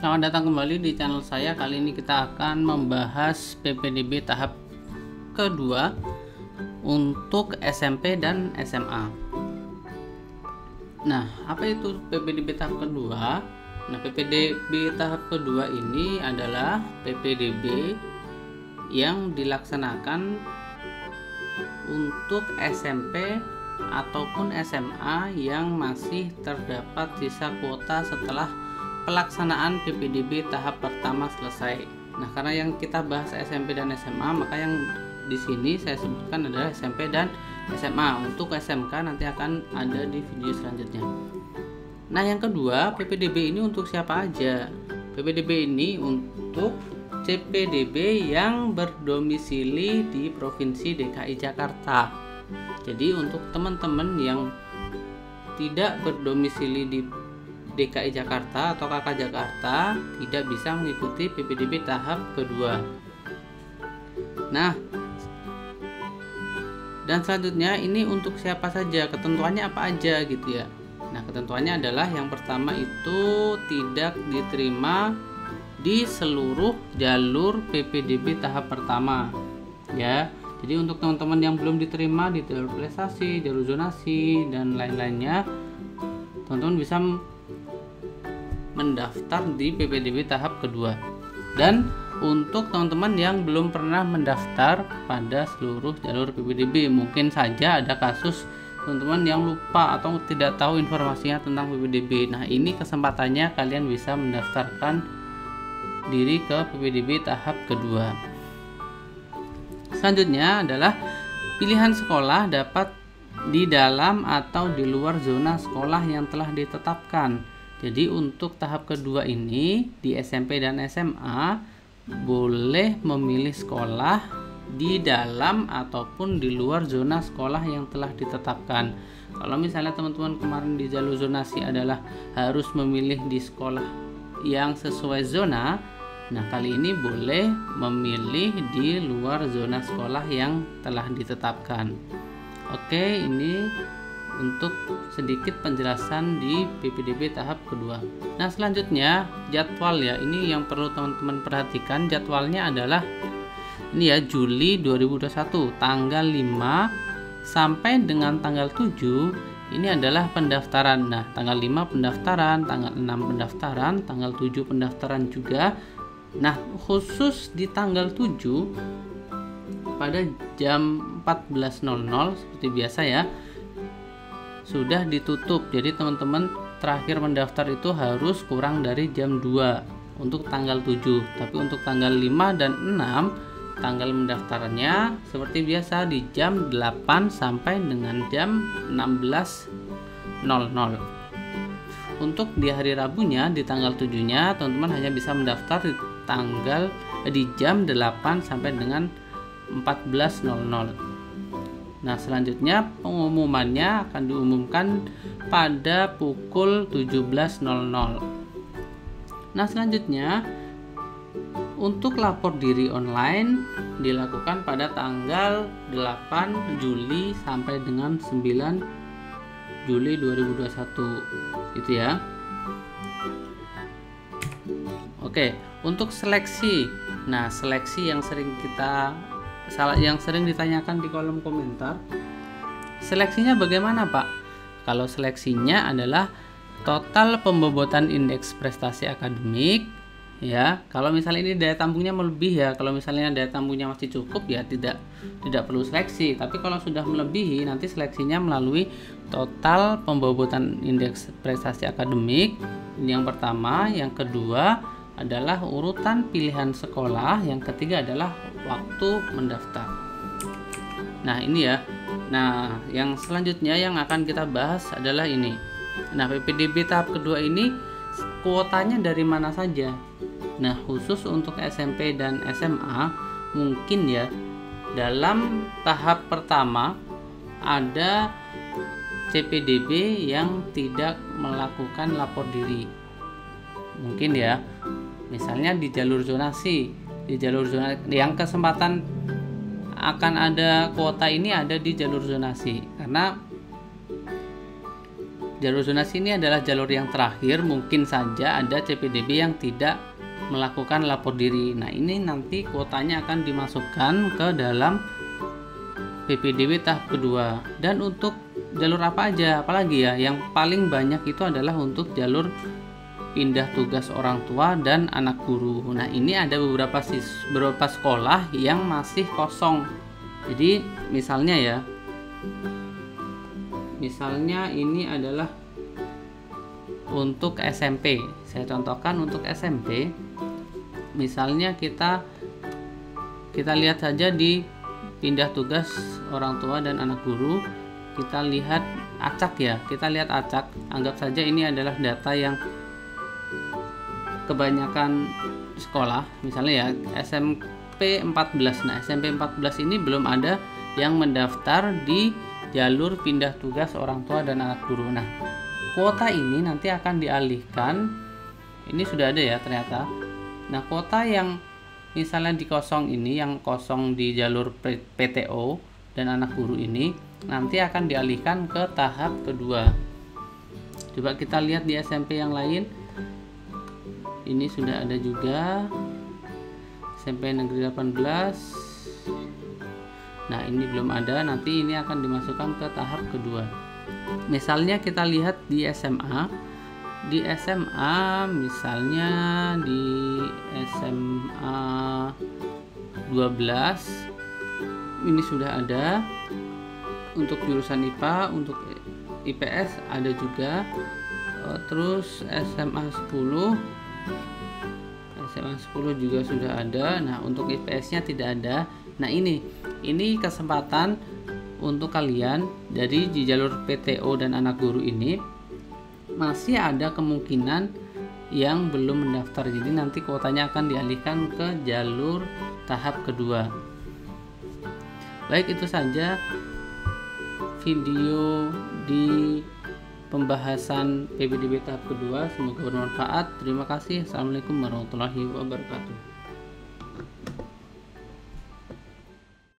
Selamat datang kembali di channel saya. Kali ini kita akan membahas PPDB tahap kedua untuk SMP dan SMA. Nah, apa itu PPDB tahap kedua? Nah, PPDB tahap kedua ini adalah PPDB yang dilaksanakan untuk SMP ataupun SMA yang masih terdapat sisa kuota setelah pelaksanaan PPDB tahap pertama selesai. Nah, karena yang kita bahas SMP dan SMA, maka yang di sini saya sebutkan adalah SMP dan SMA. Untuk SMK nanti akan ada di video selanjutnya. Nah, yang kedua, PPDB ini untuk siapa aja? PPDB ini untuk CPDB yang berdomisili di Provinsi DKI Jakarta. Jadi untuk teman-teman yang tidak berdomisili di DKI Jakarta atau KK Jakarta tidak bisa mengikuti PPDB tahap kedua. Nah, dan selanjutnya ini untuk siapa saja, ketentuannya apa aja gitu ya. Nah, ketentuannya adalah yang pertama itu tidak diterima di seluruh jalur PPDB tahap pertama ya. Jadi untuk teman-teman yang belum diterima di jalur prestasi, jalur zonasi dan lain-lainnya, teman-teman bisa mendaftar di PPDB tahap kedua. Dan untuk teman-teman yang belum pernah mendaftar pada seluruh jalur PPDB, mungkin saja ada kasus teman-teman yang lupa atau tidak tahu informasinya tentang PPDB. Nah, ini kesempatannya kalian bisa mendaftarkan diri ke PPDB tahap kedua. Selanjutnya adalah pilihan sekolah dapat di dalam atau di luar zona sekolah yang telah ditetapkan. Jadi untuk tahap kedua ini di SMP dan SMA boleh memilih sekolah di dalam ataupun di luar zona sekolah yang telah ditetapkan. Kalau misalnya teman-teman kemarin di jalur zonasi adalah harus memilih di sekolah yang sesuai zona, nah kali ini boleh memilih di luar zona sekolah yang telah ditetapkan. Oke, ini untuk sedikit penjelasan di PPDB tahap kedua. Nah, selanjutnya jadwal ya. Ini yang perlu teman-teman perhatikan. Jadwalnya adalah ini ya, Juli 2021 tanggal 5 sampai dengan tanggal 7 ini adalah pendaftaran. Nah, tanggal 5 pendaftaran, tanggal 6 pendaftaran, tanggal 7 pendaftaran juga. Nah, khusus di tanggal 7 pada jam 14.00 seperti biasa ya, sudah ditutup. Jadi teman-teman terakhir mendaftar itu harus kurang dari jam 2 untuk tanggal 7. Tapi untuk tanggal 5 dan 6 tanggal mendaftarnya seperti biasa di jam 8 sampai dengan jam 16.00. Untuk di hari Rabunya di tanggal 7-nya teman-teman hanya bisa mendaftar di jam 8 sampai dengan 14.00. Nah, selanjutnya pengumumannya akan diumumkan pada pukul 17.00. Nah, selanjutnya untuk lapor diri online dilakukan pada tanggal 8 Juli sampai dengan 9 Juli 2021 gitu ya. Oke, untuk seleksi. Nah, seleksi yang sering ditanyakan di kolom komentar, seleksinya bagaimana Pak? Kalau seleksinya adalah total pembobotan indeks prestasi akademik ya. Kalau misalnya ini daya tampungnya melebihi ya, kalau misalnya daya tampungnya masih cukup ya tidak perlu seleksi. Tapi kalau sudah melebihi nanti seleksinya melalui total pembobotan indeks prestasi akademik. Ini yang pertama. Yang kedua adalah urutan pilihan sekolah, yang ketiga adalah waktu mendaftar. Nah, ini ya. Nah, yang selanjutnya yang akan kita bahas adalah ini. Nah, PPDB tahap kedua ini kuotanya dari mana saja? Nah, khusus untuk SMP dan SMA mungkin ya, dalam tahap pertama ada CPDB yang tidak melakukan lapor diri. Mungkin ya, misalnya di jalur zonasi, yang kesempatan akan ada kuota ini ada di jalur zonasi, karena jalur zonasi ini adalah jalur yang terakhir. Mungkin saja ada CPDB yang tidak melakukan lapor diri. Nah, ini nanti kuotanya akan dimasukkan ke dalam PPDB tahap kedua. Dan untuk jalur apa aja, apalagi ya, yang paling banyak itu adalah untuk jalur pindah tugas orang tua dan anak guru. Nah, ini ada beberapa sekolah yang masih kosong. Jadi misalnya ya, ini adalah untuk SMP. Saya contohkan untuk SMP. Misalnya kita lihat saja di pindah tugas orang tua dan anak guru, kita lihat acak ya. Kita lihat acak. Anggap saja ini adalah data yang kebanyakan sekolah, misalnya ya SMP 14. Nah, SMP 14 ini belum ada yang mendaftar di jalur pindah tugas orang tua dan anak guru. Nah, kuota ini nanti akan dialihkan, ini sudah ada ya ternyata. Nah, kuota yang misalnya di kosong ini, yang kosong di jalur PTO dan anak guru ini, nanti akan dialihkan ke tahap kedua. Coba kita lihat di SMP yang lain. Ini sudah ada juga SMP Negeri 18. Nah, ini belum ada, nanti ini akan dimasukkan ke tahap kedua. Misalnya kita lihat di SMA. Di SMA misalnya di SMA 12 ini sudah ada untuk jurusan IPA, untuk IPS ada juga. Terus SMA 10 juga sudah ada. Nah, untuk IPS-nya tidak ada. Nah, ini kesempatan untuk kalian dari di jalur PTO dan anak guru ini masih ada kemungkinan yang belum mendaftar. Jadi nanti kuotanya akan dialihkan ke jalur tahap kedua. Baik, itu saja video di pembahasan PPDB tahap kedua. Semoga bermanfaat. Terima kasih. Assalamualaikum warahmatullahi wabarakatuh.